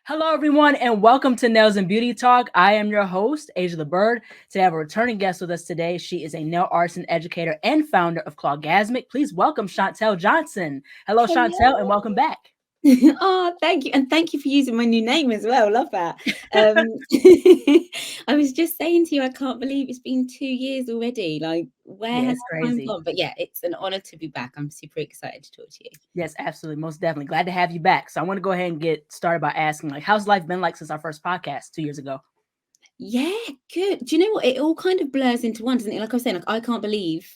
Hello, everyone, and welcome to Nails and Beauty Talk. I am your host, ASIATHABIRD. Today, I have a returning guest with us today. She is a nail artist and educator and founder of Clawgasmic. Please welcome Chantelle Johnson. Hello, Chantelle, and Hello. welcome back. Oh, thank you. And thank you for using my new name as well. Love that. Um, I was just saying to you, I can't believe it's been 2 years already. Like, where Yeah, has it's time crazy. gone? But yeah, it's an honor to be back. I'm super excited to talk to you. Yes, absolutely, most definitely. Glad to have you back. So I want to go ahead and get started by asking, how's life been like since our first podcast 2 years ago? Yeah, good. Do you know what? It all kind of blurs into one, doesn't it? Like I was saying, I can't believe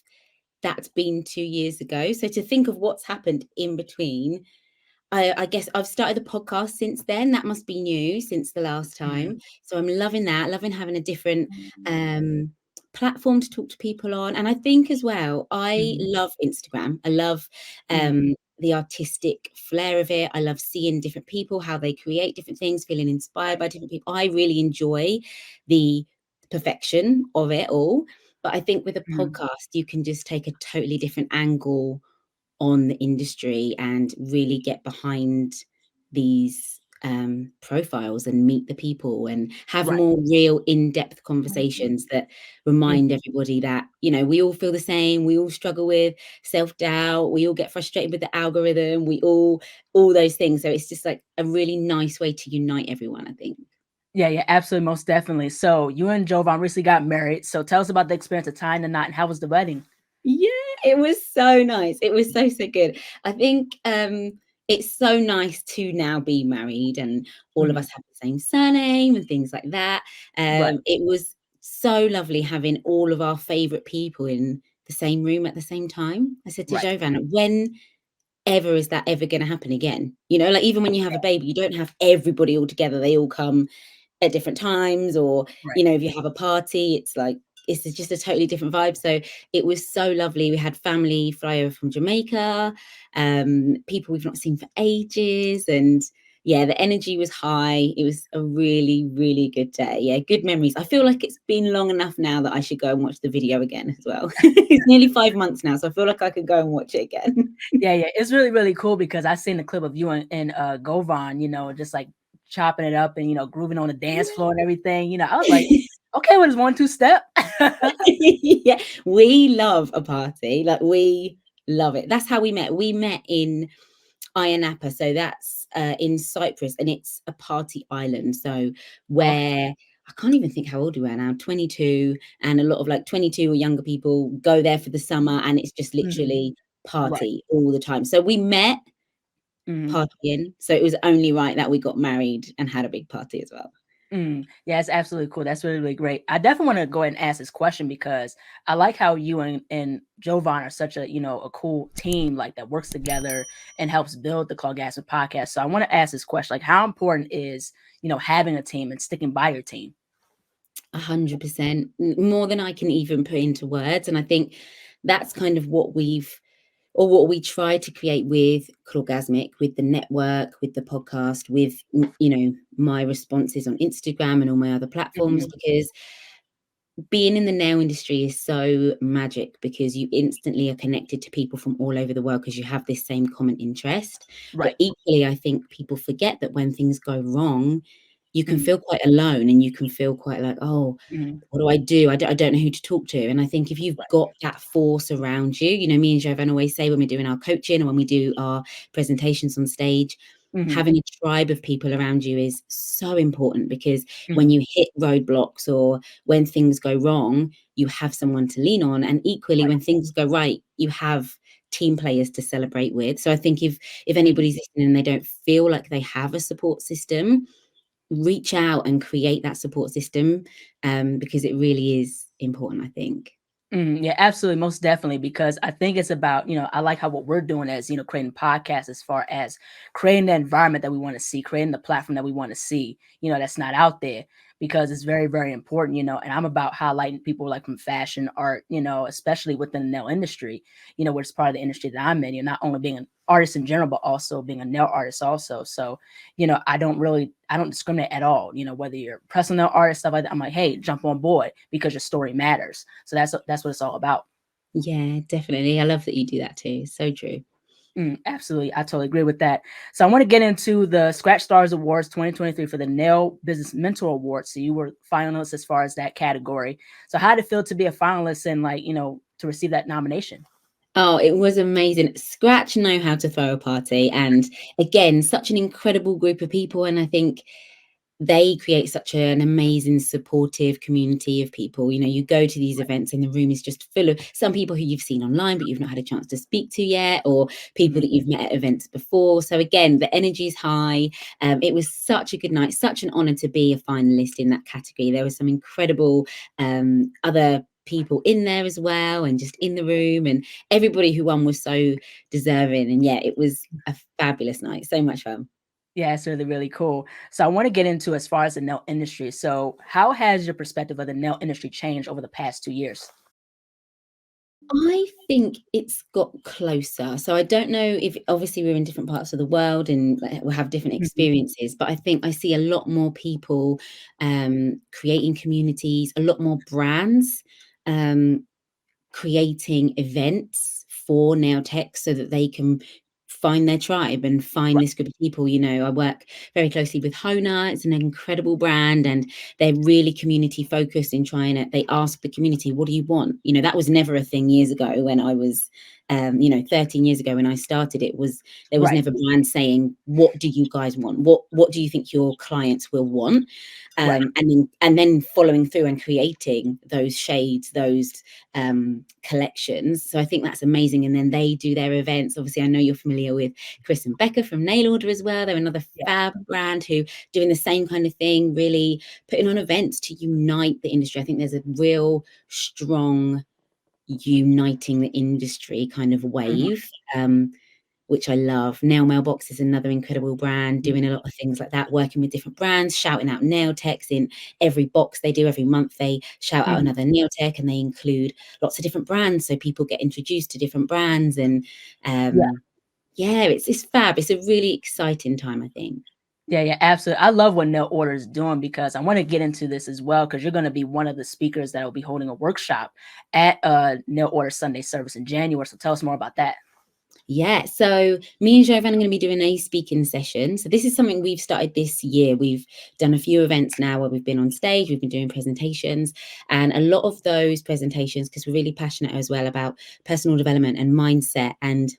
that's been 2 years ago. So to think of what's happened in between, I guess I've started the podcast since then. That must be new since the last Mhm. time. So I'm loving that, loving having a different platform to talk to people on. And I think as well, I Mhm. love Instagram. I love Mhm. the artistic flair of it. I love seeing different people, how they create different things, feeling inspired Right. by different people. I really enjoy the perfection of it all. But I think with a Mhm. podcast, you can just take a totally different angle on the industry and really get behind these profiles and meet the people and have Right. more real in-depth conversations that remind Mhm. everybody that we all feel the same, we all struggle with self-doubt, we all get frustrated with the algorithm, we all those things. So it's just like a really nice way to unite everyone, I think. Yeah, absolutely, most definitely. So you and Jovan recently got married. So tell us about the experience of tying the knot and how was the wedding? Yeah, it was so nice. It was so, so good. I think it's so nice to now be married and all of Mhm. us have the same surname and things like that. Right. It was so lovely having all of our favorite people in the same room at the same time. I said to Right. Jovan, when ever is that ever going to happen again? Like even when you have a baby, you don't have everybody all together. They all come at different times, or Right. if you have a party, it's like it's just a totally different vibe. So it was so lovely. We had family fly over from Jamaica, people we've not seen for ages, and yeah, the energy was high. It was a really, really good day. Yeah, good memories. I feel like it's been long enough now that I should go and watch the video again as well. It's nearly 5 months now, so I feel like I could go and watch it again. Yeah, it's really, really cool because I seen the clip of you and Govan, just like chopping it up and grooving on the dance floor and everything. I was like, okay, what is 1-2 step? Yeah, we love a party. Like we love it. That's how we met. We met in Ayia Napa, so that's in Cyprus, and it's a party island. So Okay. where I can't even think how old we are now, 22, and a lot of like 22 or younger people go there for the summer, and it's just Mhm. literally Right. party all the time. So we met Mhm. partying, so it was only right that we got married and had a big party as well. Yeah, it's absolutely cool. That's really, really great. I definitely want to go ahead and ask this question because I like how you and Jovan are such a cool team like that works together and helps build the Clawgasmic podcast. So I want to ask this question, like how important is, having a team and sticking by your team? 100%, more than I can even put into words. And I think that's kind of what we try to create with Clawgasmic, with the network, with the podcast, with my responses on Instagram and all my other platforms, Mhm. because being in the nail industry is so magic because you instantly are connected to people from all over the world because you have this same common interest. But Right. equally, I think people forget that when things go wrong, you can Mhm. feel quite alone and you can feel quite like, oh, Mhm. what do I do? I don't know who to talk to. And I think if you've Right. got that force around you, me and Jovan always say when we're doing our coaching or when we do our presentations on stage, Mhm. having a tribe of people around you is so important because when Mhm. you hit roadblocks or when things go wrong, you have someone to lean on. And equally, Right. when things go right, you have team players to celebrate with. So I think if Mhm. anybody's listening and they don't feel like they have a support system, reach out and create that support system, because it really is important, I think. Yeah, absolutely, most definitely. Because I think it's about, I like how what we're doing as, creating podcasts as far as creating the environment that we want to see, creating the platform that we want to see, that's not out there because it's very, very important, and I'm about highlighting people like from fashion, art, especially within the nail industry, which is part of the industry that I'm in, not only being an artist in general, but also being a nail artist also. So, I don't discriminate at all, whether you're a personal artist, stuff like that. I'm like, hey, jump on board because your story matters. So that's what it's all about. Yeah, definitely. I love that you do that too. So true. Absolutely. I totally agree with that. So I want to get into the Scratch Stars Awards 2023 for the Nail Business Mentor Award. So you were finalist as far as that category. So how did it feel to be a finalist and like, to receive that nomination? Oh, it was amazing. Scratch know how to throw a party. And again, such an incredible group of people. And I think they create such an amazing, supportive community of people. You know, you go to these events and the room is just full of some people who you've seen online, but you've not had a chance to speak to yet, or people Mhm. that you've met at events before. So again, the energy is high. It was such a good night, such an honor to be a finalist in that category. There were some incredible other people in there as well, and just in the room, and everybody who won was so deserving. And yeah, it was a fabulous night. So much fun. Yeah, it's really, really cool. So I want to get into as far as the nail industry. So how has your perspective of the nail industry changed over the past 2 years? I think it's got closer. So I don't know if obviously we're in different parts of the world and we'll have different Mhm. experiences, but I think I see a lot more people creating communities, a lot more brands um, creating events for nail tech so that they can find their tribe and find Right. this group of people. You know, I work very closely with Hona. It's an incredible brand, and they're really community focused in trying to, they ask the community, what do you want? You know, that was never a thing years ago when I was 13 years ago when I started. There was Right. never brands saying, what do you guys want? What do you think your clients will want? Right. And then following through and creating those shades, those collections. So I think that's amazing. And then they do their events. Obviously, I know you're familiar with Chris and Becca from Nail Order as well. They're another Yeah. fab brand who doing the same kind of thing, really putting on events to unite the industry. I think there's a real strong uniting the industry kind of Mhm. wave. Which I love. Nail Mailbox is another incredible brand Mhm. doing a lot of things like that, working with different brands, shouting out nail techs in every box they do every month. They shout out Mhm. another nail tech and they include lots of different brands. So people get introduced to different brands. And Yeah. yeah, it's fab. It's a really exciting time, I think. Yeah, yeah, absolutely. I love what Nail Order is doing because I want to get into this as well because you're going to be one of the speakers that will be holding a workshop at Nail Order Sunday service in January. So tell us more about that. Yeah, so me and Jovan are going to be doing a speaking session. So this is something we've started this year. We've done a few events now where we've been on stage, we've been doing presentations, and a lot of those presentations, because we're really passionate as well about personal development and mindset and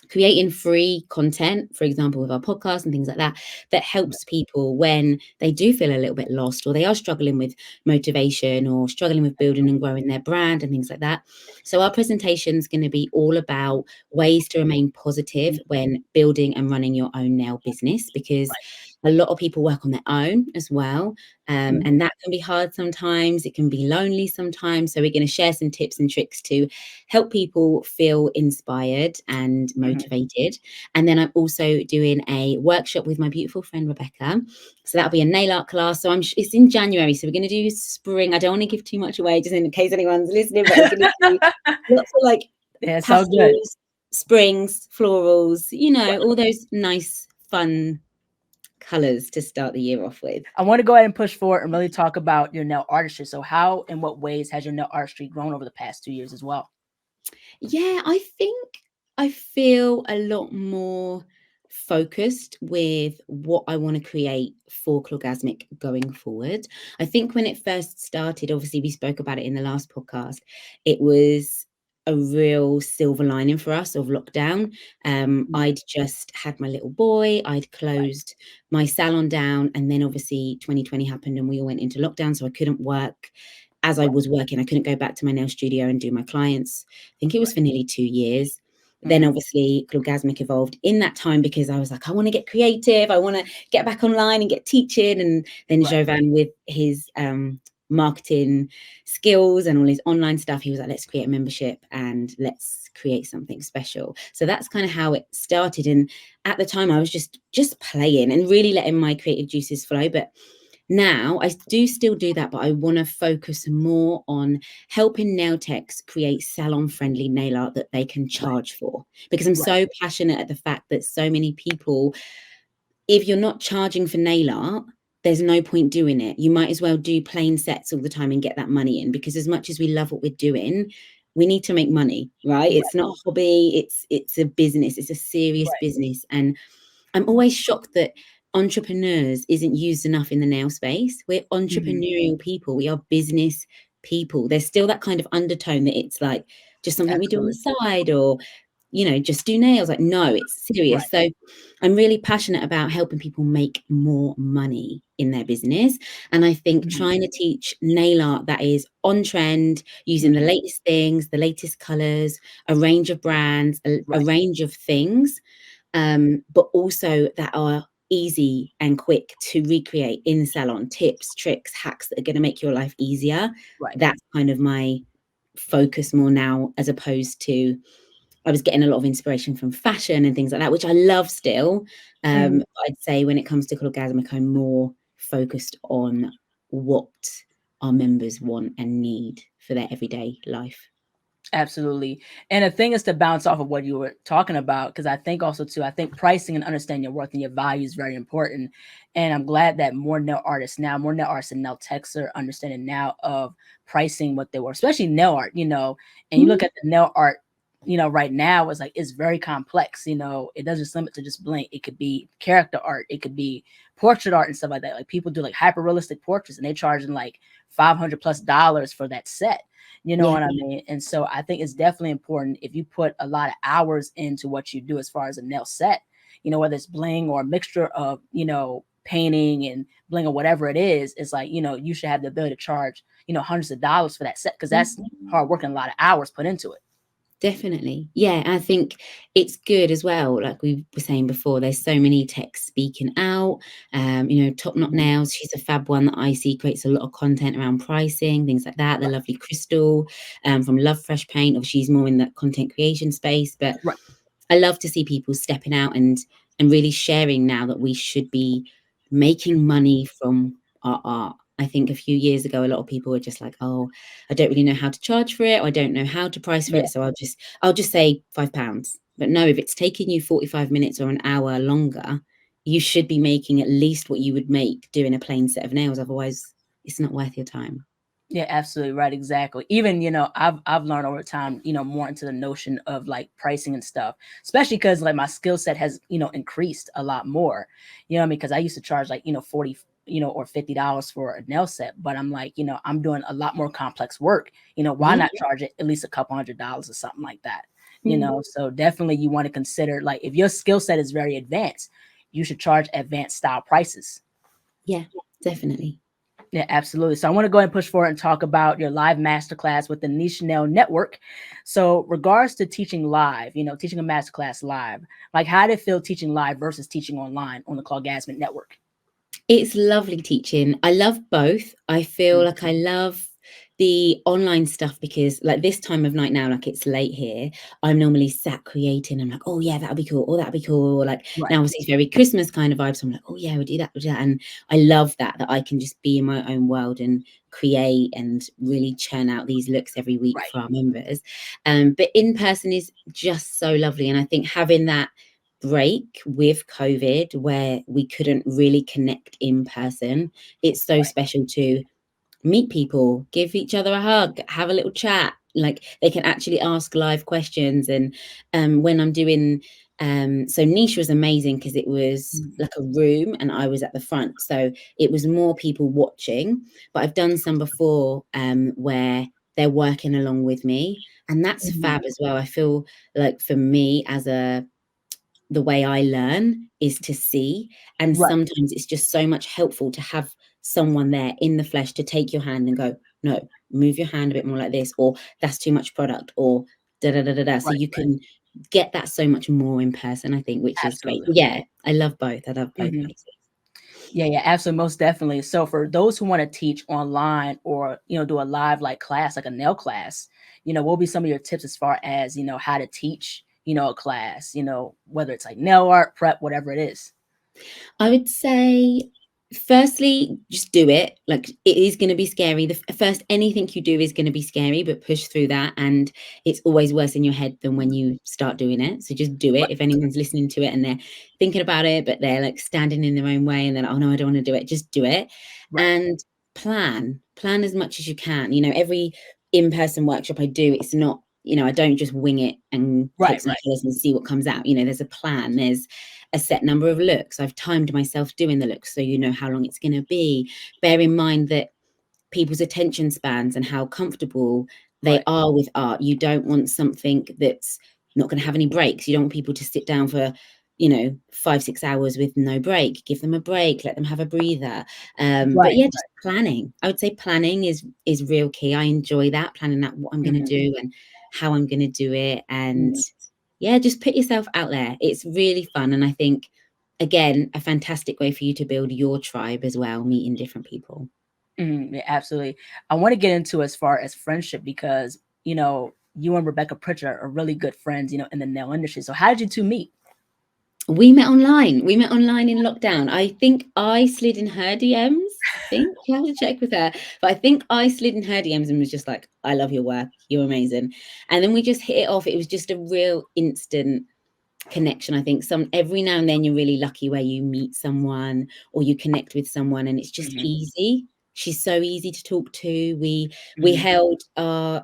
creating free content, for example, with our podcast and things like that, that helps people when they do feel a little bit lost or they are struggling with motivation or struggling with building and growing their brand and things like that. So our presentation is going to be all about ways to remain positive Mhm. when building and running your own nail business, because Right. a lot of people work on their own as well. Mhm. And that can be hard sometimes. It can be lonely sometimes. So we're going to share some tips and tricks to help people feel inspired and Mhm. motivated. And then I'm also doing a workshop with my beautiful friend Rebecca. So that'll be a nail art class. So it's in January. So we're going to do spring. I don't want to give too much away, just in case anyone's listening, but we're going to do lots of like Yeah, it's so good. pastels, springs, florals, all those nice, fun colors to start the year off with. I want to go ahead and push forward and really talk about your nail artistry. So how and what ways has your nail artistry grown over the past 2 years as well? Yeah, I think I feel a lot more focused with what I want to create for Clawgasmic going forward. I think when it first started, obviously we spoke about it in the last podcast, it was a real silver lining for us of lockdown. Mhm. I'd just had my little boy, I'd closed my salon down, and then obviously 2020 happened and we all went into lockdown, so I couldn't work as I Right. was working. I couldn't go back to my nail studio and do my clients. I think it was for nearly 2 years. Then Mhm. obviously Clawgasmic evolved in that time because I was like, I want to get creative. I want to get back online and get teaching. And then Right. Jovan with his marketing skills and all his online stuff, he was like, let's create a membership and let's create something special. So that's kind of how it started. And at the time I was just playing and really letting my creative juices flow. But now I do still do that, but I want to focus more on helping nail techs create salon friendly nail art that they can Right. charge for, because I'm Right. so passionate at the fact that so many people, if you're not charging for nail art, there's no point doing it. You might as well do plain sets all the time and get that money in, because as much as we love what we're doing, we need to make money, right? Right. It's not a hobby, it's a business, it's a serious Right. business. And I'm always shocked that entrepreneurs isn't used enough in the nail space. We're Mhm. entrepreneurial people, we are business people. There's still that kind of undertone that it's like just something we do on Absolutely. the side, or just do nails. Like, no, it's Right. serious. So I'm really passionate about helping people make more money in their business. And I think Mhm. trying to teach nail art that is on trend, using the Mhm. latest things, the latest colors, a range of brands, a Right. range of things, but also that are easy and quick to recreate in the salon, tips, tricks, hacks that are going to make your life easier. Right. That's kind of my focus more now, as opposed to, I was getting a lot of inspiration from fashion and things like that, which I love still. Mhm. I'd say when it comes to Clawgasmic, I'm more focused on what our members want and need for their everyday life. Absolutely. And the thing is, to bounce off of what you were talking about, because I think also too, I think pricing and understanding your worth and your value is very important. And I'm glad that more nail artists now, more nail artists and nail techs are understanding now of pricing what they were, especially nail art, and you look Mm, at the nail art, right now it's like it's very complex, it doesn't just limit to just blank. It could be character art, it could be portrait art and stuff like that. Like people do like hyper realistic portraits and they charging like $500+ for that set. You know yeah. what I mean? And so I think it's definitely important if you put a lot of hours into what you do as far as a nail set, whether it's bling or a mixture of, painting and bling or whatever it is, it's like, you should have the ability to charge, hundreds of dollars for that set because that's hard work and a lot of hours put into it. Definitely. Yeah, I think it's good as well. Like we were saying before, there's so many techs speaking out. Top Knot Mhm. Nails, she's a fab one that I see creates a lot of content around pricing, things like that. The Right, lovely Crystal from Love Fresh Paint, or she's more in that content creation space. But right. I love to see people stepping out and really sharing now that we should be making money from our art. I think a few years ago, a lot of people were just like, "Oh, I don't really know how to charge for it, or I don't know how to price for Yeah. it, so I'll just say £5." But no, if it's taking you 45 minutes or an hour longer, you should be making at least what you would make doing a plain set of nails. Otherwise, it's not worth your time. Yeah, absolutely right. Exactly. Even, I've learned over time, more into the notion of like pricing and stuff, especially because like my skill set has, increased a lot more. You know what I mean? Because I used to charge like, 40, or $50 for a nail set, but I'm like, I'm doing a lot more complex work. Why Yeah. not charge it at least a couple $100s or something like that? Mm. So definitely you want to consider like if your skill set is very advanced, you should charge advanced style prices. Yeah, definitely. Yeah, absolutely. So I want to go ahead and push forward and talk about your live masterclass with the Niche Nail Network. So, regards to teaching live, teaching a masterclass live, like how did it feel teaching live versus teaching online on the Clawgasmic Network? It's lovely teaching. I love both. I feel Mm. like I love the online stuff because, like, this time of night now, like it's late here, I'm normally sat creating. I'm like, oh yeah, that'll be cool. Oh, that'll be cool. Like Right, now, obviously, it's very Christmas kind of vibe. So I'm like, oh yeah, we'll do that, we'll do that. And I love that I can just be in my own world and create and really churn out these looks every week right, for our members. But in person is just so lovely. And I think having that break with COVID where we couldn't really connect in person, it's so right, special to meet people, give each other a hug, have a little chat. Like they can actually ask live questions. And when I'm doing, so niche was amazing because it was mhm, like a room and I was at the front. So it was more people watching. But I've done some before where they're working along with me. And that's mhm, fab as well. I feel like for me as a the way I learn is to see. And right, sometimes it's just so much helpful to have someone there in the flesh to take your hand and go, no, move your hand a bit more like this, or that's too much product, or da da da da da. So right, you right. can get that so much more in person, I think, which is great. Absolutely. Yeah, I love both. I love both Mhm. places. Yeah, yeah, absolutely, most definitely. So for those who want to teach online or do a live like class, like a nail class, what will be some of your tips as far as how to teach a class, whether it's like nail art, prep, whatever it is. I would say, firstly, just do it. Like it is going to be scary. First, anything you do is going to be scary, but push through that. And it's always worse in your head than when you start doing it. So just do it. Right, If anyone's listening to it and they're thinking about it, but they're like standing in their own way and then, oh no, I don't want to do it, just do it. right, And plan as much as you can. Every in-person workshop I do, it's not, I don't just wing it and take some Right. colours and see what comes out. There's a plan, there's a set number of looks. I've timed myself doing the looks, so you know how long it's going to be. Bear in mind that people's attention spans and how comfortable they Right. are with art. You don't want something that's not going to have any breaks. You don't want people to sit down for 5-6 hours with no break. Give them a break, let them have a breather. But Right. yeah, just planning. I would say planning is real key. I enjoy that, planning out what I'm going to do and how I'm going to do it. And yeah, just put yourself out there. It's really fun. And I think, again, a fantastic way for you to build your tribe as well, meeting different people. Yeah, absolutely. I want to get into as far as friendship because, you and Rebekah Pritchard are really good friends, in the nail industry. So how did you two meet? We met online. We met online in lockdown. I think I slid in her DMs. I think you have to check with her, but I think I slid in her DMs and was just like, "I love your work. You're amazing." And then we just hit it off. It was just a real instant connection. I think every now and then you're really lucky where you meet someone or you connect with someone and it's just easy. She's so easy to talk to. We held our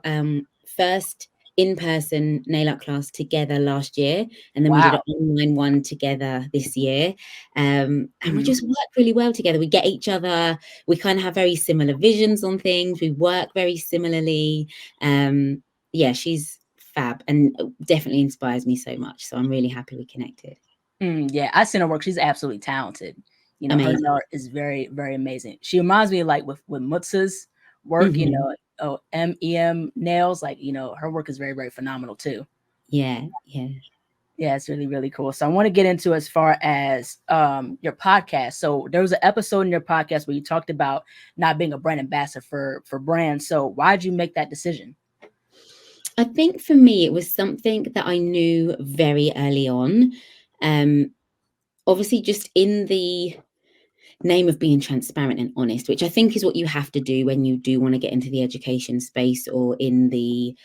first in-person nail art class together last year, and then we did Wow. an online one together this year. And we just work really well together. We get each other. We kind of have very similar visions on things. We work very similarly. Yeah, she's fab and definitely inspires me so much. So I'm really happy we connected. Yeah, I seen her work. She's absolutely talented. Her Amazing. art is very, very amazing. She reminds me of, like, with Mutsa's work, MEM nails, like, her work is very, very phenomenal too. Yeah. Yeah, it's really, really cool. So I want to get into as far as your podcast. So there was an episode in your podcast where you talked about not being a brand ambassador for brands. So why did you make that decision? I think for me, it was something that I knew very early on. Obviously, just in the name of being transparent and honest, which I think is what you have to do when you do want to get into the education space or in the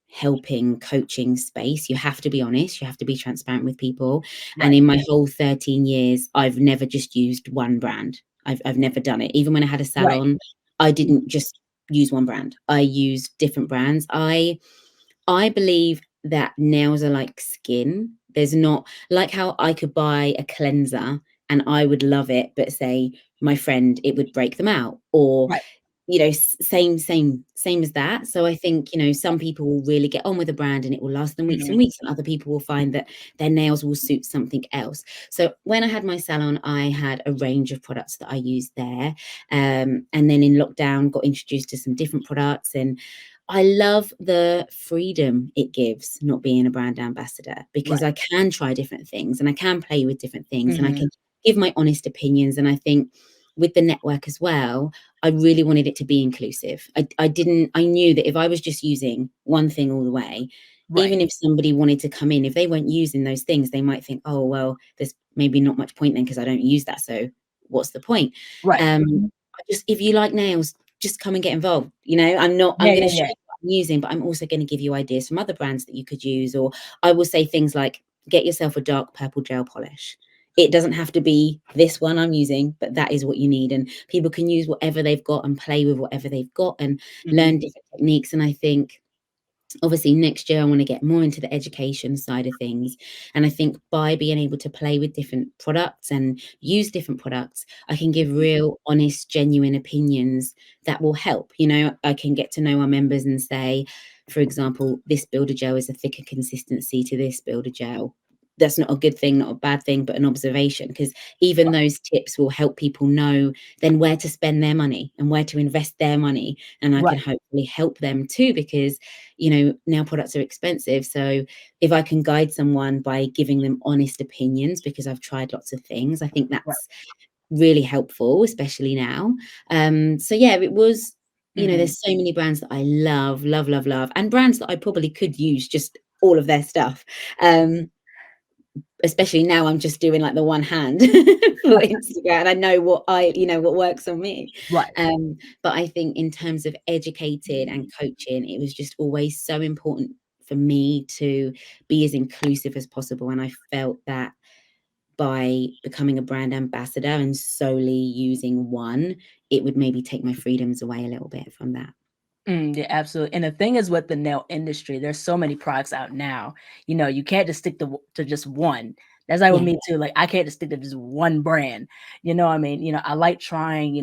helping coaching space. You have to be honest, you have to be transparent with people. And Right. in my whole 13 years, I've never just used one brand. I've never done it. Even when I had a Right. salon, I didn't just use one brand. I used different brands. I believe that nails are like skin. There's not like how I could buy a cleanser and I would love it, but say my friend, it would break them out, or Right. same as that. So I think, some people will really get on with a brand and it will last them weeks and weeks, and other people will find that their nails will suit something else. So when I had my salon, I had a range of products that I used there. And then in lockdown, got introduced to some different products, and I love the freedom it gives not being a brand ambassador, because Right. I can try different things and I can play with different things and I Mhm. can give my honest opinions. And I think with the network as well, I really wanted it to be inclusive. I knew that if I was just using one thing all the way, Right. even if somebody wanted to come in, if they weren't using those things, they might think, oh, well, there's maybe not much point then because I don't use that. So what's the point? Right. If you like nails, just come and get involved. I'm Yeah. going to Yeah. show Yeah. you what I'm using, but I'm also going to give you ideas from other brands that you could use. Or I will say things like, get yourself a dark purple gel polish. It doesn't have to be this one I'm using, but that is what you need. And people can use whatever they've got and play with whatever they've got and learn different techniques. And I think, obviously, next year I want to get more into the education side of things, and I think by being able to play with different products and use different products, I can give real honest, genuine opinions that will help. I can get to know our members and say, for example, this builder gel is a thicker consistency to this builder gel. That's not a good thing, not a bad thing, but an observation, because even those tips will help people know then where to spend their money and where to invest their money, and I can Right. hopefully help them too, because nail products are expensive. So if I can guide someone by giving them honest opinions, because I've tried lots of things, I think Right. that's really helpful, especially now. So yeah, it was, there's so many brands that I love, love, love, love, and brands that I probably could use just all of their stuff. Especially now I'm just doing like the one hand for Instagram, and I know what works on me. Right. But I think in terms of educated and coaching, it was just always so important for me to be as inclusive as possible. And I felt that by becoming a brand ambassador and solely using one, it would maybe take my freedoms away a little bit from that. Yeah, absolutely. And the thing is with the nail industry, there's so many products out now. You can't just stick to just one. That's like with Yeah. me too. Like I can't just stick to just one brand. What I mean? I like trying,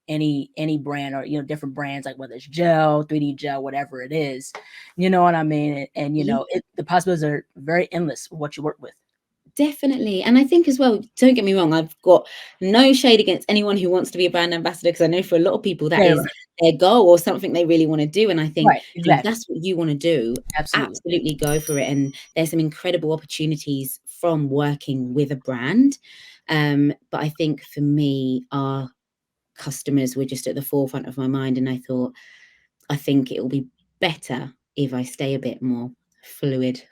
any brand or different brands, like whether it's gel, 3D gel, whatever it is. You know what I mean? And Yeah. the possibilities are very endless with what you work with. Definitely. And I think as well, don't get me wrong, I've got no shade against anyone who wants to be a brand ambassador, because I know for a lot of people that Yeah, is their goal or something they really want to do. And I think right, if exactly. that's what you want to do, Absolutely. absolutely go for it. And there's some incredible opportunities from working with a brand. But I think for me, our customers were just at the forefront of my mind. And I thought, I think it will be better if I stay a bit more fluid.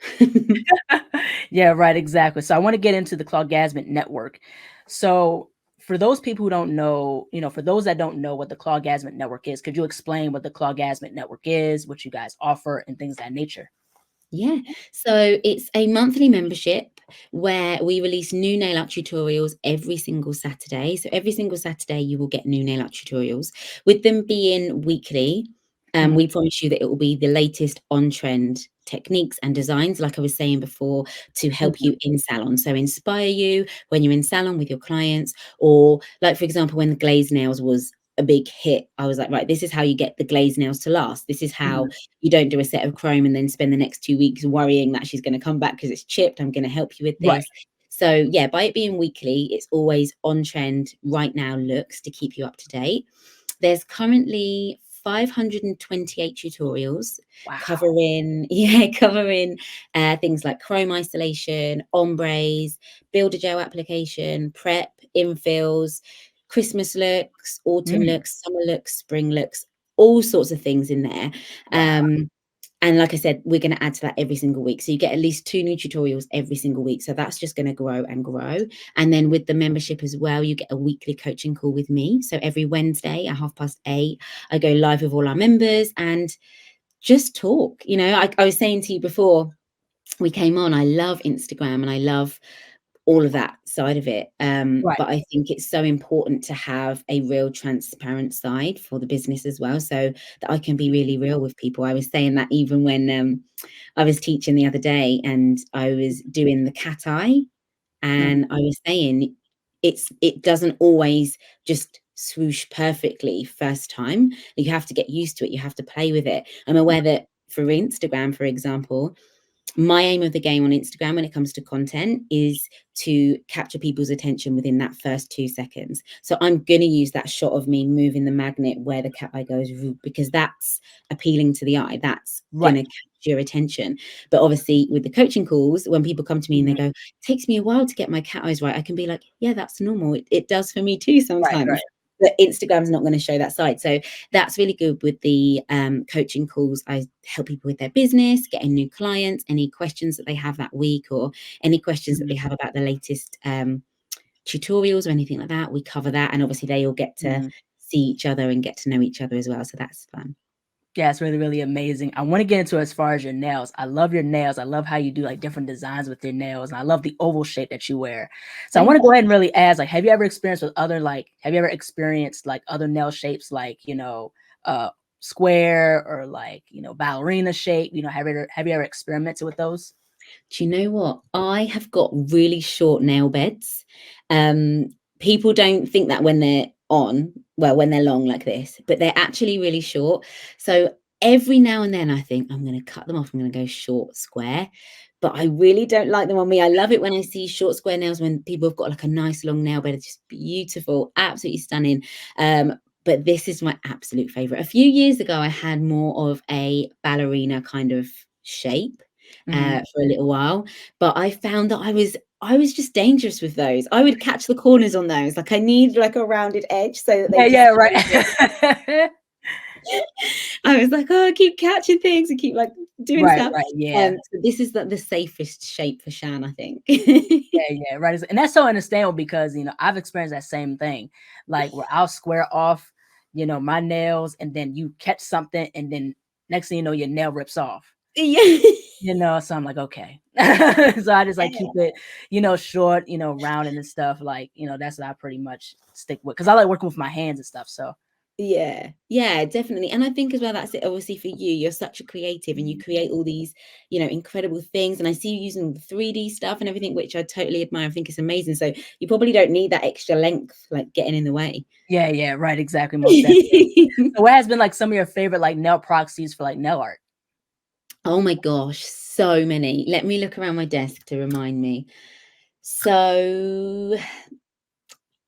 Yeah, right, exactly. So I want to get into the Clawgasmic Network. So for those people who don't know, for those that don't know what the Clawgasmic Network is, could you explain what the Clawgasmic Network is, what you guys offer, and things of that nature? Yeah, so it's a monthly membership where we release new nail art tutorials every single Saturday. So every single Saturday, you will get new nail art tutorials. With them being weekly, Mhm. we promise you that it will be the latest on trend techniques and designs, like I was saying before, to help Mhm. you in salon. So inspire you when you're in salon with your clients, or like, for example, when the glazed nails was a big hit, I was like, right, this is how you get the glazed nails to last. This is how Mhm. you don't do a set of chrome and then spend the next 2 weeks worrying that she's going to come back because it's chipped. I'm going to help you with Right. this. So yeah, by it being weekly, it's always on trend right now looks to keep you up to date. There's currently 528 tutorials Wow. covering yeah covering things like chrome isolation, ombres, builder gel application, prep, infills, Christmas looks, autumn Mm. looks, summer looks, spring looks, all sorts of things in there. Wow. And like I said, we're going to add to that every single week. So you get at least 2 new tutorials every single week. So that's just going to grow and grow. And then with the membership as well, you get a weekly coaching call with me. So every Wednesday at 8:30, I go live with all our members and just talk. I was saying to you before we came on, I love Instagram and I love all of that side of it. Right. But I think it's so important to have a real transparent side for the business as well, so that I can be really real with people. I was saying that even when I was teaching the other day and I was doing the cat eye, Mhm. and I was saying it doesn't always just swoosh perfectly first time. You have to get used to it. You have to play with it. I'm aware that for Instagram, for example, my aim of the game on Instagram when it comes to content is to capture people's attention within that first 2 seconds. So I'm going to use that shot of me moving the magnet where the cat eye goes, because that's appealing to the eye. That's going Right. to capture your attention. But obviously, with the coaching calls, when people come to me and they Mhm. go, it takes me a while to get my cat eyes right, I can be like, yeah, that's normal. It does for me too Right, sometimes. right. But Instagram's not going to show that side. So that's really good with the coaching calls. I help people with their business, getting new clients, any questions that they have that week, or any questions that Mhm. they have about the latest tutorials or anything like that. We cover that. And obviously, they all get to Mhm. see each other and get to know each other as well. So that's fun. Yeah, it's really, really amazing. I want to get into as far as your nails. I love your nails. I love how you do like different designs with your nails. And I love the oval shape that you wear. So I want Thank to go ahead and really ask, like, have you ever experienced like other nail shapes, like, square or like, ballerina shape? Have you ever experimented with those? Do you know what? I have got really short nail beds. People don't think that when they're when they're long like this, but they're actually really short. So every now and then I think I'm going to cut them off. I'm going to go short square, but I really don't like them on me. I love it when I see short square nails, when people have got like a nice long nail bed. It's just beautiful, absolutely stunning. But this is my absolute favorite. A few years ago, I had more of a ballerina kind of shape Mhm. for a little while, but I found that I was just dangerous with those. I would catch the corners on those. Like, I need like a rounded edge so that they Yeah, just yeah, stay there. right. I was like, "Oh, I keep catching things and keep, like, doing Right, stuff." right, yeah. So this is the safest shape for Shan, I think. Yeah, yeah, right. And that's so understandable because I've experienced that same thing. Like where I'll square off, my nails, and then you catch something, and then next thing you know, your nail rips off. Yeah. So I'm like, okay. So I just like keep it, short, rounded and stuff. Like, that's what I pretty much stick with because I like working with my hands and stuff. So Yeah, definitely. And I think as well, that's it. Obviously, for you, you're such a creative and you create all these, incredible things. And I see you using the 3D stuff and everything, which I totally admire. I think it's amazing. So you probably don't need that extra length, like getting in the way. Yeah, right, exactly, most definitely. So what has been like some of your favorite like nail proxies for like nail art? Oh my gosh, so many. Let me look around my desk to remind me. So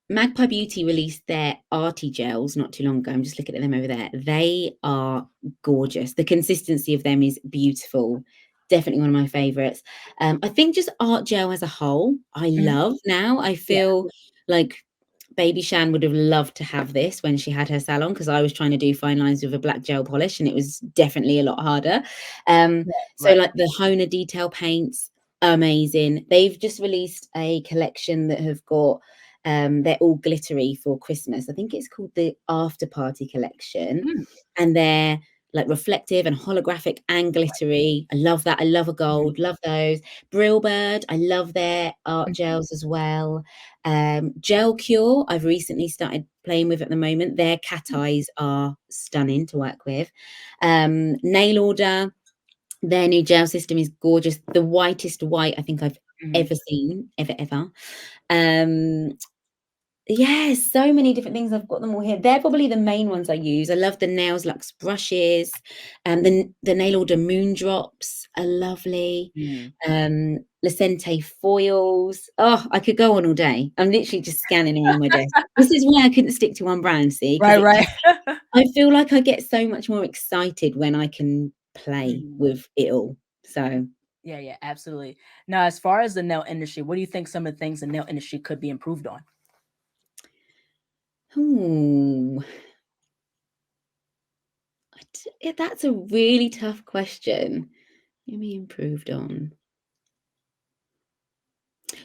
Magpie Beauty released their Arty gels not too long ago. I'm just looking at them over there. They are gorgeous. The consistency of them is beautiful. Definitely one of my favorites. I think just art gel as a whole, I Mhm. love now. I Yeah, feel like Baby Shan would have loved to have this when she had her salon, because I was trying to do fine lines with a black gel polish and it was definitely a lot harder. So right. like the Honer detail paints, amazing. They've just released a collection that have got they're all glittery for Christmas. I think it's called the After Party collection, Mm, and they're like reflective and holographic and glittery. I love that. I love a mhm, gold, love those. Brillbird, I love their art mhm, gels as well. Gel Cure, I've recently started playing with at the moment. Their cat mm, eyes are stunning to work with. Nail Order, their new gel system is gorgeous. The whitest white I think I've mhm. ever seen, ever. Um, yeah, so many different things. I've got them all here. They're probably the main ones I use. I love the Nails Luxe brushes. The Nail Order Moon Drops are lovely. Mm. Licente foils. Oh, I could go on all day. I'm literally just scanning around my desk. This is why I couldn't stick to one brand, see, because Right, right. I feel like I get so much more excited when I can play Mhm. with it all. So, Yeah, absolutely. Now, as far as the nail industry, what do you think some of the things the nail industry could be improved on? ooh, that's a really tough question. Maybe improved on.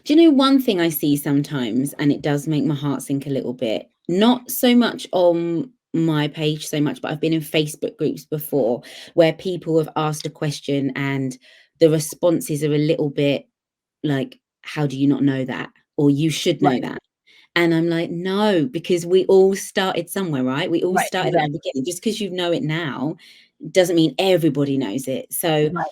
Do you know one thing I see sometimes, and it does make my heart sink a little bit? Not so much on my page so much, but I've been in Facebook groups before where people have asked a question and the responses are a little bit like, how do you not know that? Or you should know Right, that. And I'm like, no, because we all started somewhere, right? We all right, started at the exactly. beginning. Just because you know it now doesn't mean everybody knows it. So Right,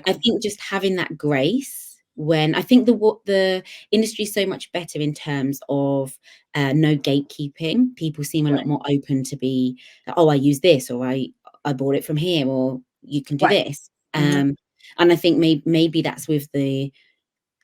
I exactly. think just having that grace, when I think the industry is so much better in terms of no gatekeeping. People seem a lot Right, more open to be, oh, I use this, or I bought it from here, or you can do right. this. Mhm, And I think maybe that's with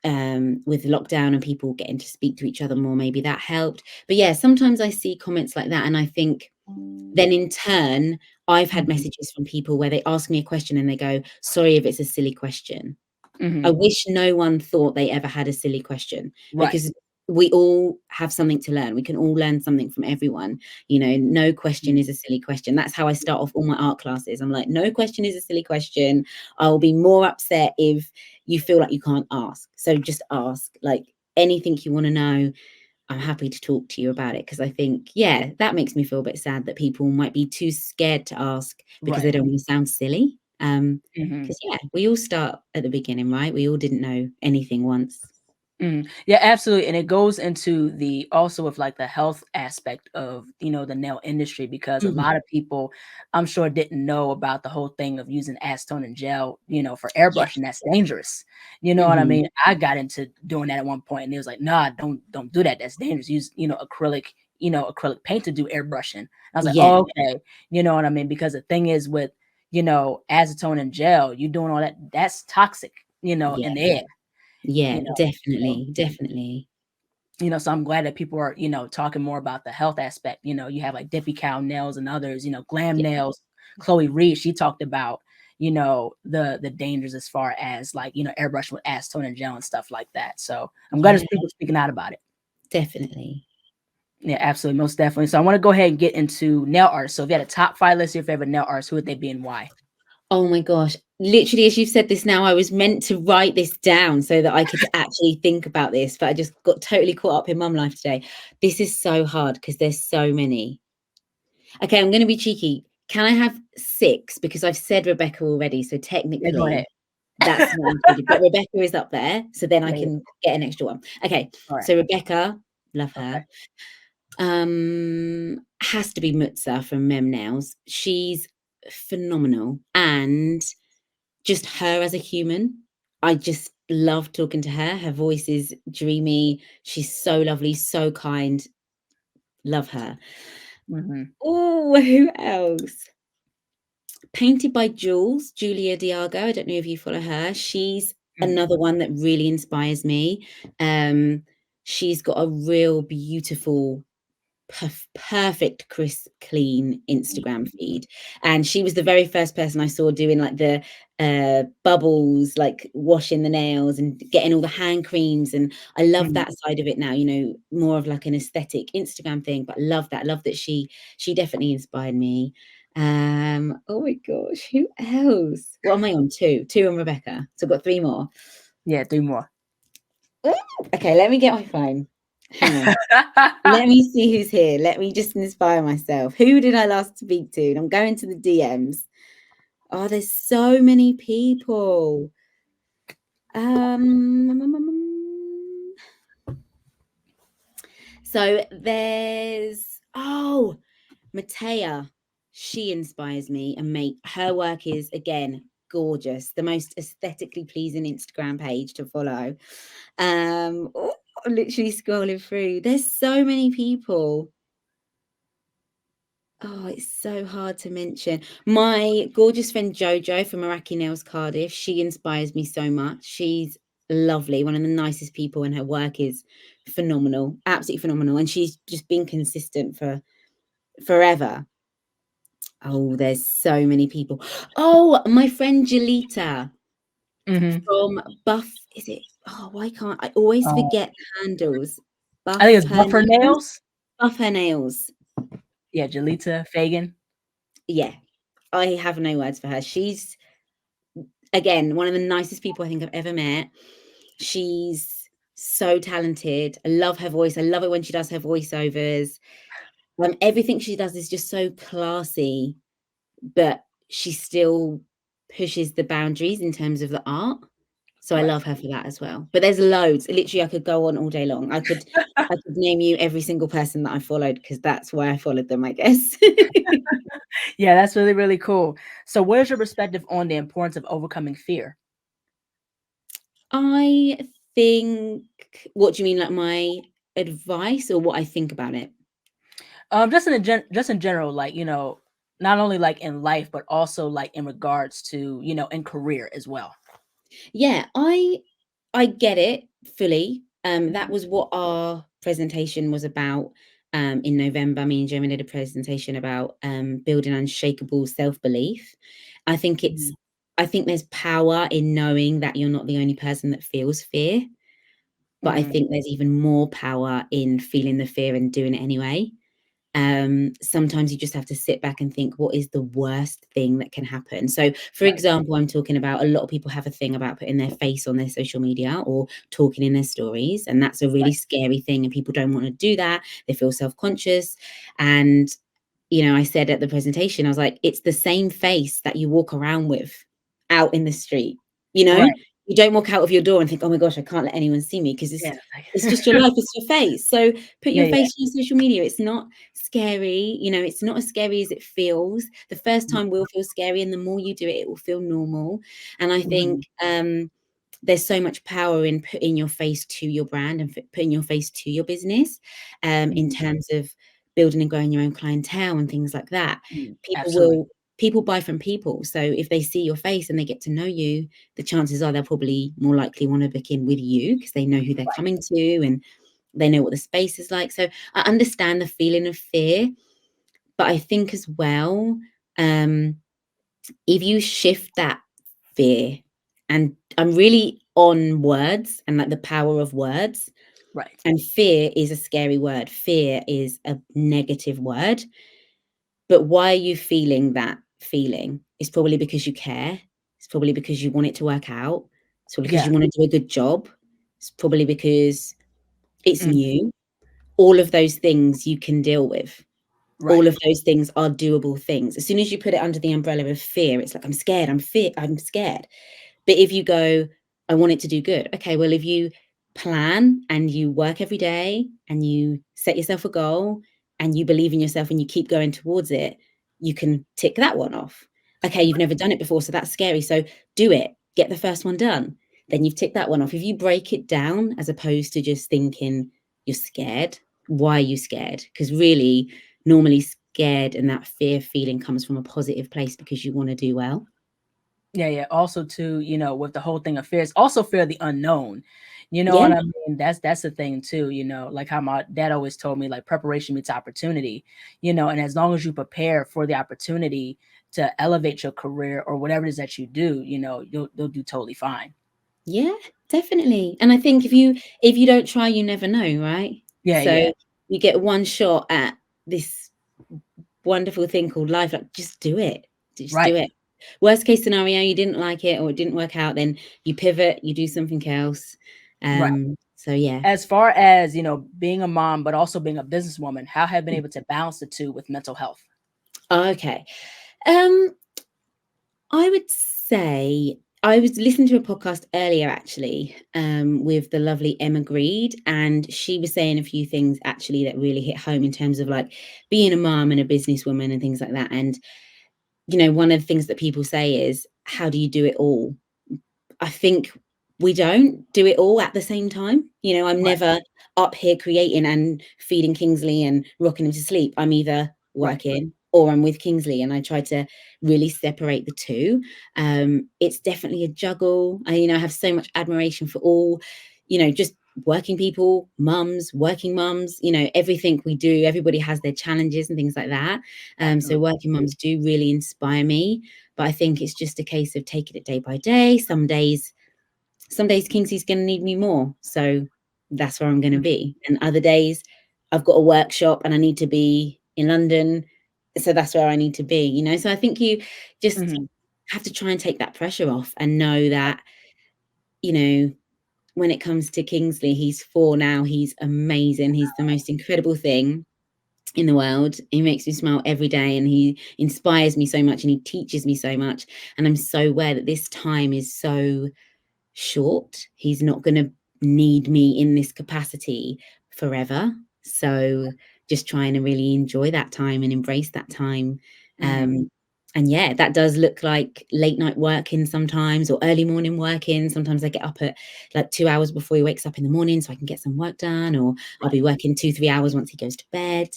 lockdown and people getting to speak to each other more, maybe that helped. But yeah, sometimes I see comments like that and I think, then in turn, I've had mhm, messages from people where they ask me a question and they go, sorry if it's a silly question. I mhm. wish no one thought they ever had a silly question, Right. because we all have something to learn. We can all learn something from everyone. No question Mhm. is a silly question. That's how I start off all my art classes. I'm like, no question is a silly question. I'll be more upset if you feel like you can't ask. So just ask. Like anything you want to know, I'm happy to talk to you about it, because I think, yeah, that makes me feel a bit sad that people might be too scared to ask because they Right. don't want to sound silly. Mhm. Because yeah, we all start at the beginning, right? We all didn't know anything once. Mhm. Yeah, absolutely, and it goes into the also with, like, the health aspect of, the nail industry because a Mhm. lot of people, I'm sure, didn't know about the whole thing of using acetone and gel, for Yeah. airbrushing, that's dangerous, you know what I Mhm. mean? I got into doing that at one point, and it was like, "Nah, don't do that, that's dangerous, use, acrylic paint to do airbrushing." I was like, Yeah. "Oh, okay." You know what I mean? Because the thing is with, acetone and gel, you doing all that, that's toxic, Yeah. in the air, Yeah, you know? So definitely, definitely. so I'm glad that people are, talking more about the health aspect. You have like Dippy Cow Nails and others, Glam Yeah, Nails. Chloe Reed, she talked about, the dangers as far as like, airbrushing with acetone and gel and stuff like that. So I'm glad yeah, there's people speaking out about it. definitely. Yeah, absolutely, most definitely. So I want to go ahead and get into nail art. So if you had a top five list of your favorite nail artists, who would they be and why? Oh my gosh. Literally, as you've said this now, I was meant to write this down so that I could actually think about this, but I just got totally caught up in mum life today. This is so hard because there's so many. Okay, I'm gonna be cheeky. Can I have 6? Because I've said Rebecca already, so Yeah, go ahead. technically that's not included, but Rebecca is up there, so then I Yeah, yeah. can get an extra one. Okay, All right. so Rebecca, love Okay. her. Has to be Mutsa from Mem Nails. She's phenomenal, and just her as a human, I just love talking to her. Her voice is dreamy. She's so lovely, so kind. Love her. Oh, who else? Painted by Julia Diago. I don't know if you follow her. She's another one that really inspires me. She's got a real beautiful, perfect, crisp, clean Instagram feed, and she was the very first person I saw doing like the bubbles, like washing the nails and getting all the hand creams, and I love that side of it now, you know, more of like an aesthetic Instagram thing, but I love that she definitely inspired me. Oh my gosh, who else? What am I on? Two on Rebekah, so I've got three more. Yeah, 3 more. Ooh, okay, let me get my phone. Hang on. Let me see who's here. Let me just inspire myself. Who did I last speak to? And I'm going to the DMs. Oh, there's so many people. So there's Matea. She inspires me, and her work is again gorgeous. The most aesthetically pleasing Instagram page to follow. Literally scrolling through. There's so many people. Oh, it's so hard to mention. My gorgeous friend Jojo from Iraqi Nails Cardiff, she inspires me so much. She's lovely, one of the nicest people, and her work is phenomenal, absolutely phenomenal. And she's just been consistent for forever. Oh, there's so many people. Oh, my friend Jalita from Buff. Is it? Oh, why can't I always forget handles? I think it's Buff Her Nails. Buff Her Nails. Yeah, Jalita Fagan. Yeah, I have no words for her. She's, again, one of the nicest people I think I've ever met. She's so talented. I love her voice. I love it when she does her voiceovers. Everything she does is just so classy, but she still pushes the boundaries in terms of the art. So I love her for that as well. But there's loads. Literally, I could go on all day long. I could name you every single person that I followed, because that's why I followed them, I guess. Yeah, that's really, really cool. So what is your perspective on the importance of overcoming fear? I think, what do you mean, like my advice or what I think about it? Just in general, like, you know, not only like in life, but also like in regards to, you know, in career as well. Yeah, I get it fully. That was what our presentation was about. In November, me and Jeremy did a presentation about building unshakable self-belief. I think there's power in knowing that you're not the only person that feels fear, but I think there's even more power in feeling the fear and doing it anyway. Sometimes you just have to sit back and think, what is the worst thing that can happen? So, for example, I'm talking about, a lot of people have a thing about putting their face on their social media or talking in their stories, and that's a really scary thing, and people don't want to do that. They feel self-conscious. And, you know, I said at the presentation, I was like, it's the same face that you walk around with out in the street, you know? You don't walk out of your door and think, oh my gosh, I can't let anyone see me, because it's just your life, it's your face. So put your face on social media. It's not scary, you know, it's not as scary as it feels. The first time will feel scary, and the more you do it, it will feel normal. And I think there's so much power in putting your face to your brand and putting your face to your business, in terms of building and growing your own clientele and things like that. People buy from people. So if they see your face and they get to know you, the chances are they'll probably more likely want to book in with you, because they know who they're coming to and they know what the space is like. So I understand the feeling of fear, but I think as well, if you shift that fear, and I'm really on words and like the power of words. Right. And fear is a scary word. Fear is a negative word. But why are you feeling that feeling? It's probably because you care. It's probably because you want it to work out. It's probably because you want to do a good job. It's probably because it's new. All of those things you can deal with. All of those things are doable things. As soon as you put it under the umbrella of fear, it's like, I'm scared, I'm scared. But if you go, I want it to do good. Okay, well, if you plan and you work every day and you set yourself a goal and you believe in yourself and you keep going towards it, you can tick that one off. Okay, you've never done it before, so that's scary. So do it. Get the first one done. Then you've ticked that one off. If you break it down as opposed to just thinking you're scared, why are you scared? Because really, normally scared and that fear feeling comes from a positive place because you want to do well. Yeah. Also, too, with the whole thing of fear, it's also fear of the unknown. You know Yeah. what I mean? That's the thing too. Like how my dad always told me, like preparation meets opportunity. And as long as you prepare for the opportunity to elevate your career or whatever it is that you do, you'll do totally fine. Yeah, definitely. And I think if you don't try, you never know, right? Yeah, So yeah, you get one shot at this wonderful thing called life. Like, just do it. Just right, do it. Worst case scenario, you didn't like it or it didn't work out, then you pivot, you do something else. right. So yeah. As far as being a mom, but also being a businesswoman, how have you been able to balance the two with mental health? Okay. Um, I would say I was listening to a podcast earlier actually, with the lovely Emma Greed, and she was saying a few things actually that really hit home in terms of like being a mom and a businesswoman and things like that. And one of the things that people say is, how do you do it all? I think we don't do it all at the same time. I'm Right, never up here creating and feeding Kingsley and rocking him to sleep. I'm either right. working or I'm with Kingsley, and I try to really separate the two. It's definitely a juggle. I have so much admiration for all, just working people, mums, working mums, everything we do, everybody has their challenges and things like that. So Definitely. working mums do really inspire me. But I think it's just a case of taking it day by day. Some days Kingsley's going to need me more. So that's where I'm going to be. And other days I've got a workshop and I need to be in London. So that's where I need to be. So I think you just Mhm. have to try and take that pressure off and know that, you know, when it comes to Kingsley, he's 4 now. He's amazing. He's the most incredible thing in the world. He makes me smile every day and he inspires me so much and he teaches me so much. And I'm so aware that this time is so short. He's not going to need me in this capacity forever. So just trying to really enjoy that time and embrace that time. Mhm. And yeah, that does look like late night working sometimes or early morning working. Sometimes I get up at like 2 hours before he wakes up in the morning so I can get some work done, or I'll Right. be working 2-3 hours once he goes to bed.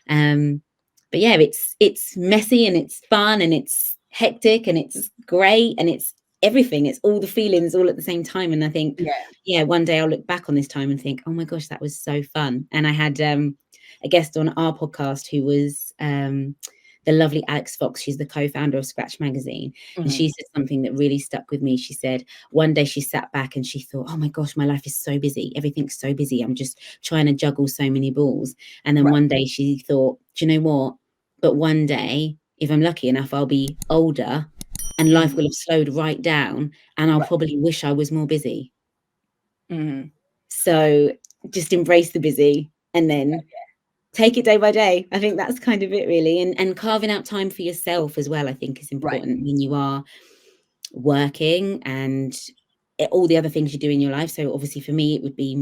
But yeah, it's messy and it's fun and it's hectic and it's great and it's everything. It's all the feelings all at the same time. And I think, Yeah. yeah, one day I'll look back on this time and think, oh my gosh, that was so fun. And I had a guest on our podcast who was the lovely Alex Fox. She's the co-founder of Scratch Magazine. And Mhm. she said something that really stuck with me. She said one day she sat back and she thought, oh my gosh, my life is so busy. Everything's so busy. I'm just trying to juggle so many balls. And then Right. one day she thought, do you know what? But one day, if I'm lucky enough, I'll be older and life Mhm. will have slowed right down and I'll Right. probably wish I was more busy. Mhm. So just embrace the busy and then take it day by day. I think that's kind of it really. And carving out time for yourself as well, I think is Right. important when you are working and all the other things you do in your life. So obviously for me, it would be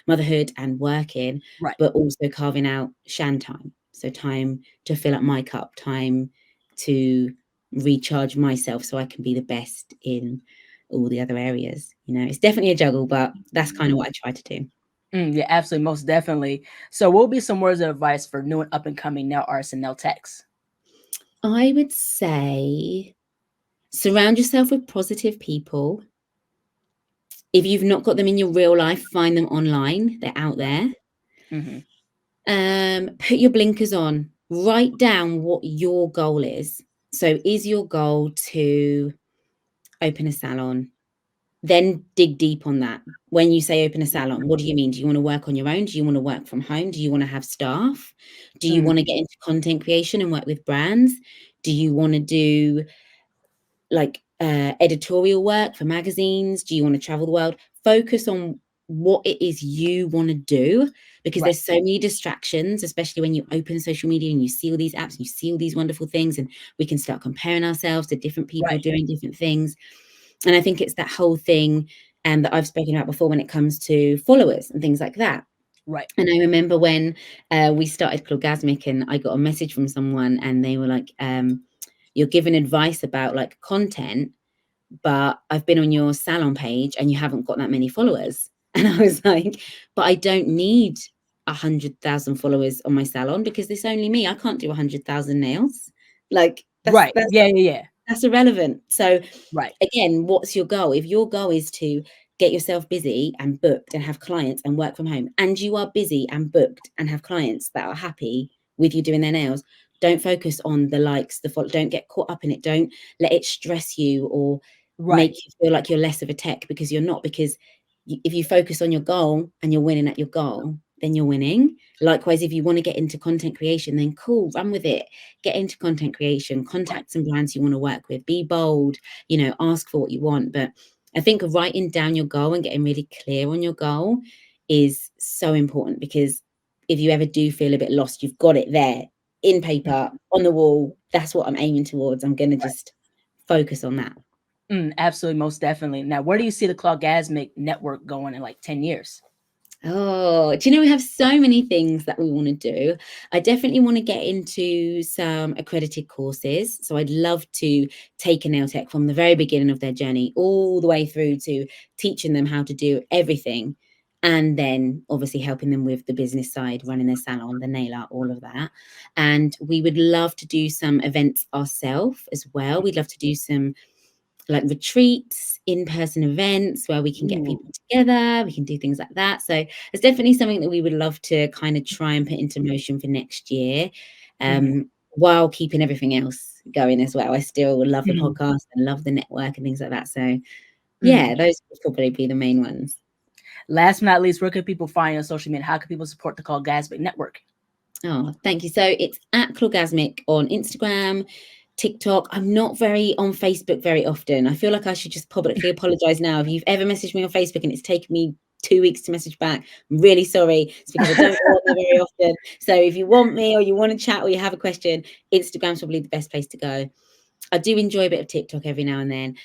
motherhood and working, Right. but also carving out Shan time. So time to fill up my cup, time to recharge myself so I can be the best in all the other areas. It's definitely a juggle, but that's kind of what I try to do. Yeah, absolutely, most definitely. So, what would be some words of advice for new and up and coming nail artists and nail techs? I would say surround yourself with positive people. If you've not got them in your real life, find them online. They're out Right. there. Mhm. Put your blinkers on. Write down what your goal is. So, is your goal to open a salon? Then dig deep on that. When you say open a salon, what do you mean? Do you want to work on your own? Do you want to work from home? Do you want to have staff? Do you Mhm. want to get into content creation and work with brands? Do you want to do like editorial work for magazines? Do you want to travel the world? Focus on what it is you want to do, because Right. there's so many distractions, especially when you open social media and you see all these apps and you see all these wonderful things, and we can start comparing ourselves to different people Right. doing different things. And I think it's that whole thing. and that I've spoken about before when it comes to followers and things like that. Right. And I remember when we started Clawgasmic, and I got a message from someone, and they were like, "You're giving advice about like content, but I've been on your salon page and you haven't got that many followers." And I was like, "But I don't need 100,000 followers on my salon because it's only me. I can't do 100,000 nails. Like Right. Yeah. Yeah. Yeah. that's irrelevant." So Right. again, what's your goal? If your goal is to get yourself busy and booked and have clients and work from home, and you are busy and booked and have clients that are happy with you doing their nails, don't focus on the likes, the follow. Don't get caught up in it. Don't let it stress you or make Right. you feel like you're less of a tech, because you're not. Because if you focus on your goal and you're winning at your goal, then you're winning. Likewise, if you want to get into content creation, then cool, run with it. Get into content creation, Right. contact some brands you want to work with, be bold, ask for what you want. But I think writing down your goal and getting really clear on your goal is so important, because if you ever do feel a bit lost, you've got it there in paper on the wall. That's what I'm aiming towards. I'm going to just focus on that. Absolutely, most definitely. Now, where do you see the Clawgasmic Network going in like 10 years? Oh, do you know, we have so many things that we want to do. I definitely want to get into some accredited courses. So I'd love to take a nail tech from the very beginning of their journey all the way through to teaching them how to do everything. And then obviously helping them with the business side, running their salon, the nail art, all of that. And we would love to do some events ourselves as well. We'd love to do some like retreats, in-person events where we can get Ooh. people together, we can do things like that. So it's definitely something that we would love to kind of try and put into motion for next year, Mhm. while keeping everything else going as well. I still love the Mhm. podcast and love the network and things like that. So Mhm. yeah, those would probably be the main ones. Last but not least, where can people find you on social media? How can people support the Clawgasmic Network? Oh, thank you. So it's at Clawgasmic on Instagram, TikTok. I'm not very on Facebook very often. I feel like I should just publicly apologize now. If you've ever messaged me on Facebook and it's taken me 2 weeks to message back, I'm really sorry. It's because I don't go on there very often. So if you want me or you want to chat or you have a question, Instagram's probably the best place to go. I do enjoy a bit of TikTok every now and then.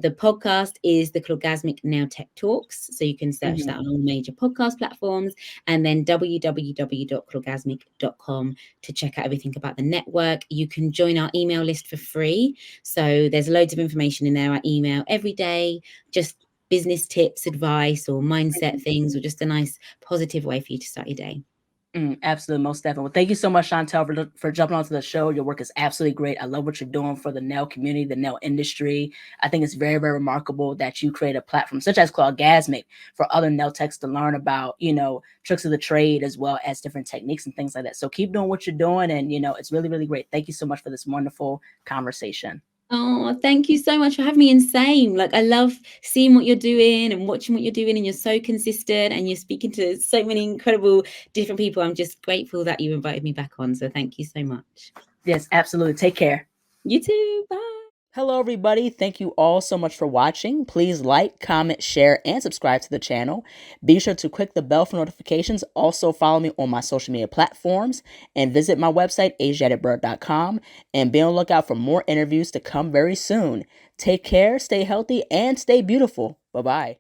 The podcast is the Clawgasmic Nail Tech Talks. So you can search Mhm. that on all major podcast platforms, and then www.clawgasmic.com to check out everything about the network. You can join our email list for free. So there's loads of information in there. I email every day, just business tips, advice, or mindset things, or just a nice positive way for you to start your day. Absolutely, most definitely. Well, thank you so much, Chantelle, for jumping onto the show. Your work is absolutely great. I love what you're doing for the nail community, the nail industry. I think it's very, very remarkable that you create a platform such as Clawgasmic for other nail techs to learn about, tricks of the trade as well as different techniques and things like that. So keep doing what you're doing, and it's really, really great. Thank you so much for this wonderful conversation. Oh, thank you so much for having me. Insane. Like, I love seeing what you're doing and watching what you're doing, and you're so consistent and you're speaking to so many incredible different people. I'm just grateful that you invited me back on. So thank you so much. Yes, absolutely. Take care. You too. Bye. Hello, everybody. Thank you all so much for watching. Please like, comment, share, and subscribe to the channel. Be sure to click the bell for notifications. Also, follow me on my social media platforms and visit my website, ASIATHABIRD.com, and be on the lookout for more interviews to come very soon. Take care, stay healthy, and stay beautiful. Bye-bye.